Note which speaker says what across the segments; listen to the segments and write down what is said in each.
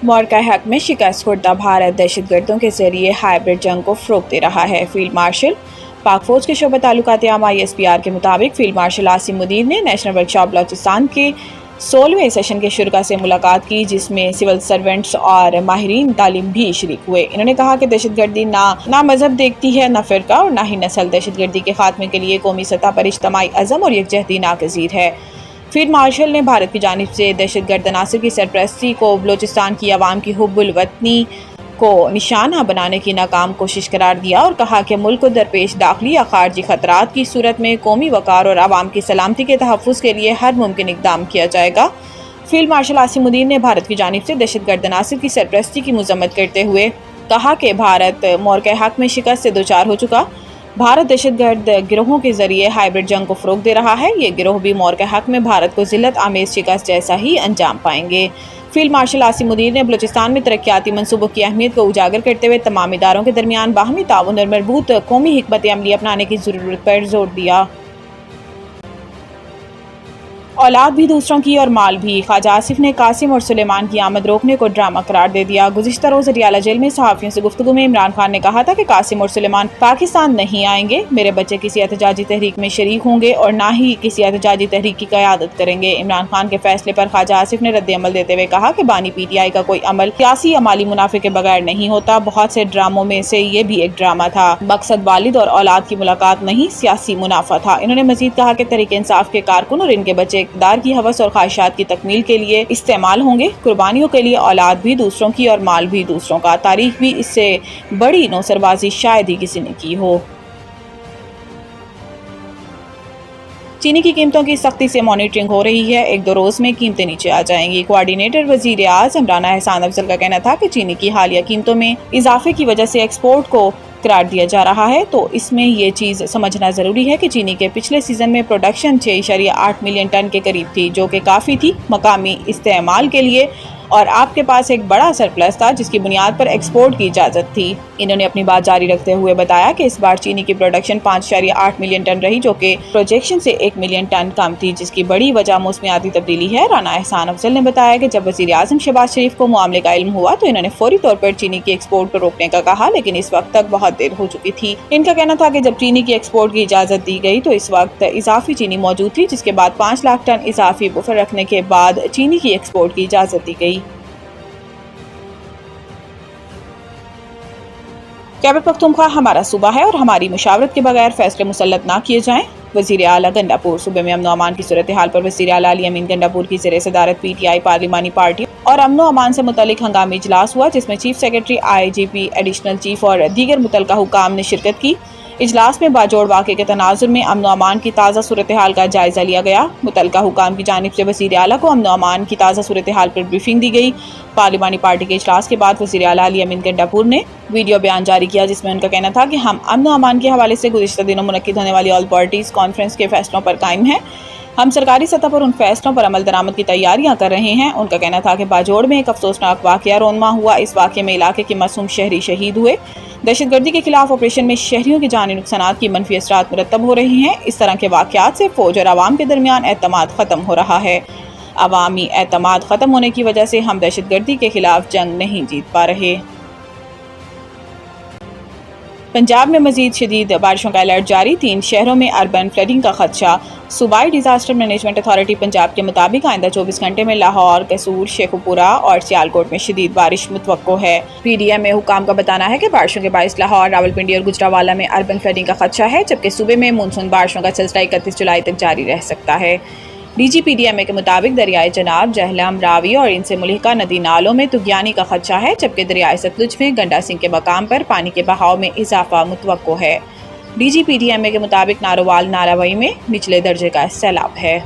Speaker 1: मौरका हक में शिकस्त खुर्दा भारत दहशत गर्दों के जरिए हाइब्रिड जंग को फ़रोग़ दे रहा है। फील्ड मार्शल पाक फौज के शोबा ताल्लुकात आम ISPR के मुताबिक फील्ड मार्शल आसिम मुनीर ने नेशनल वर्कशॉप बलोचिस्तान के 16वें सेशन के शुरा से मुलाकात की, जिसमें सिविल सर्वेंट्स और माहिरीन तालीम भी शरीक हुए। इन्होंने कहा कि दहशत गर्दी ना मजहब देखती है, ना फ़िरका और ना ही नस्ल। दहशत गर्दी के खात्मे के लिए कौमी सतह पर इज्तिमाई अज़म और यकजहती नागज़ीर है। फील्ड मार्शल ने भारत की जानिब से दहशत गर्द अनासर की सरपरस्ती को बलोचिस्तान की आवाम की हुब्बुल वतनी को निशाना बनाने की नाकाम कोशिश करार दिया और कहा कि मुल्क को दरपेश दाखिली या खारजी खतरात की सूरत में कौमी वकार और आवाम की सलामती के तहफ़्फ़ुज़ के लिए हर मुमकिन इक़दाम किया जाएगा। फील्ड मार्शल आसिम मुनीर ने भारत की जानिब से दहशत गर्द अनासर की सरपरस्ती की मज़म्मत करते हुए कहा कि भारत मौरका हक में शिकस्त से दोचार हो चुका। भारत दहशत गर्द गिरोहों के जरिए हाइब्रिड जंग को फ़रोग़ दे रहा है। ये गिरोह भी मौरका हक में भारत को ज़िल्लत आमेज़ शिकस्त जैसा ही अंजाम पाएंगे। फील्ड मार्शल आसिम मुनीर ने बलूचिस्तान में तरक्याती मंसूबों की अहमियत को उजागर करते हुए तमाम इदारों के दरमियान बाहमी ताउन और मरबूत कौमी हिकमत अमली अपनाने की ज़रूरत पर जोर दिया। औलाद भी दूसरों की और माल भी। ख्वाजा आसिफ ने कासिम और सुलेमान की आमद रोकने को ड्रामा करार दे दिया। गुज़िश्ता रोज़ अडियाला जेल में सहाफ़ियों से गुफ्तगू में इमरान खान ने कहा था कि कासिम और सुलेमान पाकिस्तान नहीं आएंगे। मेरे बच्चे किसी एहतजाजी तहरीक में शरीक होंगे और ना ही किसी एहतजाजी तहरीक की क़यादत करेंगे। इमरान खान के फैसले पर ख्वाजा आसिफ ने रद्द अमल देते हुए कहा कि बानी PTI का कोई अमल सियासी या माली मुनाफे के बगैर नहीं होता। बहुत से ड्रामों में से ये भी एक ड्रामा था। मकसद वालिद और औलाद की मुलाकात नहीं, सियासी मुनाफा था। इन्होंने मजीद कहा कि तहरीक इंसाफ के कारकुन और इनके बच्चे इक़्तिदार की हवस और ख्वाहिशात की तकमील के लिए इस्तेमाल होंगे। कुर्बानियों के लिए औलाद भी दूसरों की और माल भी दूसरों का। तारीख भी इससे बड़ी नौसरबाजी शायद ही किसी ने की हो। चीनी की कीमतों की सख्ती से मॉनिटरिंग हो रही है। 1-2 रोज़ में कीमतें नीचे आ जाएंगी। कोऑर्डिनेटर वज़ीर आज़म राना एहसान अफजल का कहना था कि चीनी की हालिया कीमतों में इजाफे की वजह से एक्सपोर्ट को करार दिया जा रहा है, तो इसमें ये चीज़ समझना ज़रूरी है कि चीनी के पिछले सीज़न में प्रोडक्शन 6.8 मिलियन टन के करीब थी, जो कि काफ़ी थी मकामी इस्तेमाल के लिए, और आपके पास एक बड़ा सरप्लस था जिसकी बुनियाद पर एक्सपोर्ट की इजाज़त थी। इन्होंने अपनी बात जारी रखते हुए बताया कि इस बार चीनी की प्रोडक्शन 5.8 मिलियन टन रही, जो कि प्रोजेक्शन से 1 मिलियन टन कम थी, जिसकी बड़ी वजह मौसमियाती तब्दीली है। राना एहसान अफजल ने बताया कि जब वज़ीर आज़म शहबाज शरीफ को मामले का इल्म हुआ तो इन्होंने फौरी तौर पर चीनी की एक्सपोर्ट को रोकने का कहा, लेकिन इस वक्त तक बहुत देर हो चुकी थी। इनका कहना था कि जब चीनी की एक्सपोर्ट की इजाज़त दी गई तो इस वक्त इजाफी चीनी मौजूद थी, जिसके बाद 5 लाख टन इजाफी बुफर रखने के बाद चीनी की एक्सपोर्ट की इजाज़त दी गई। खैबर पख्तूनख्वा हमारा सूबा है और हमारी मुशावरत के बगैर फैसले मुसल्लत ना किए जाएं। वज़ीर आला गंडापुर। सूबे में अमन व अमान की सूरत हाल पर वज़ीर आला अली अमीन गंडापुर की ज़ेर सदारत PTI पार्लिमानी पार्टी और अमन व अमान से मुतल्लिक हंगामी इजलास हुआ, जिसमें chief secretary, IGP, additional chief और दीगर मुतल्लिका हुकाम ने शिरकत की। इजलास में बाजोड़ वाक़े के तनाजुर में अमन व अमान की ताज़ा सूरत हाल का जायज़ा लिया गया। मुतल्लिका हुकाम की जानिब से वज़ीर आला को अमन व अमान की ताज़ा सूरत हाल पर ब्रीफिंग दी गई। पार्लिमानी पार्टी के इजलास के बाद वज़ीर आला अली अमीन गंडापुर ने वीडियो बयान जारी किया, जिसमें उनका कहना था कि हम अमन व अमान के हवाले से गुज़िश्ता दिनों मुनक्किद होने वाली ऑल पार्टीज़ कॉन्फ्रेंस के फैसलों पर कायम हैं। हम सरकारी सतह पर उन फैसलों पर अमल दरामद की तैयारियां कर रहे हैं। उनका कहना था कि बाजोड़ में एक अफसोसनाक वाक़या रोनमा हुआ। इस वाक़े में इलाके के मासूम शहरी शहीद हुए। दहशतगर्दी के खिलाफ ऑपरेशन में शहरियों की जानी नुकसानात की मनफी असरात मुरतब हो रही हैं। इस तरह के वाक़यात से फ़ौज और आवाम के दरमियान एतमाद ख़त्म हो रहा है। अवामी एतमाद ख़त्म होने की वजह से हम दहशतगर्दी के खिलाफ जंग नहीं जीत पा रहे। पंजाब में मजीद शदीद बारिशों का अलर्ट जारी। 3 शहरों में अर्बन फ्लडिंग का खदशा। सूबाई डिजास्टर मैनेजमेंट अथॉरिटी पंजाब के मुताबिक आइंदा 24 घंटे में लाहौर, कैसूर, शेखुपुरा और सियालकोट में शदीद बारिश मुतवक्को है। PDM हुकाम का बताना है कि बारिशों के बायस लाहौर, रावलपिंडी और गुजरांवाला में अर्बन फ्लडिंग का खदशा है, जबकि सूबे में मानसून बारिशों का सिलसिला 31 जुलाई तक जारी रह सकता है। DG PDM के मुताबिक दरियाए जनाब, जहलम, रावी और इनसे मुल्हिका नदी नालों में तुगयानी का खदशा है, जबकि दरियाए सतलुज में गंडा सिंह के मकाम पर पानी के बहाव में इजाफा मुतवक्को है। DG PDM के मुताबिक नारोवाल, नारावई में निचले दर्जे का सैलाब है।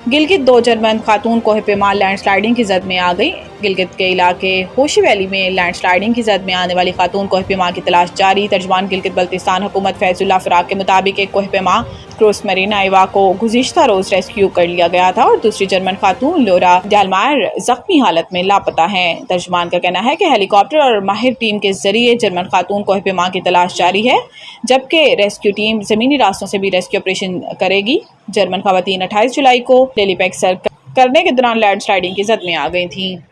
Speaker 1: गिलगित 2 जर्मन खातून कोह पेमा लैंडस्लाइडिंग की जद में आ गई। गिलगित के इलाके होशी वैली में लैंडस्लाइडिंग की जद में आने वाली खातून कोह पेमा की तलाश जारी। तर्जमान गिलगित बल्तिस्तान हुकूमत फैजुल्ला फराक के मुताबिक एक कोह पेमा क्रूज मरीना आइवा को गुज़िश्ता रोज रेस्क्यू कर लिया गया था और दूसरी जर्मन खातून लोरा डेलमायर जख्मी हालत में लापता हैं। तर्जमान का कहना है कि हेलीकॉप्टर और माहिर टीम के जरिए जर्मन खातून कोह पेमा की तलाश जारी है, जबकि रेस्क्यू टीम ज़मीनी रास्तों से भी रेस्क्यू ऑपरेशन करेगी। जर्मन खवातीन 28 जुलाई को लेलीपैक सर کرنے کے دوران لینڈ سلائڈنگ کی زد میں آ گئی تھیں۔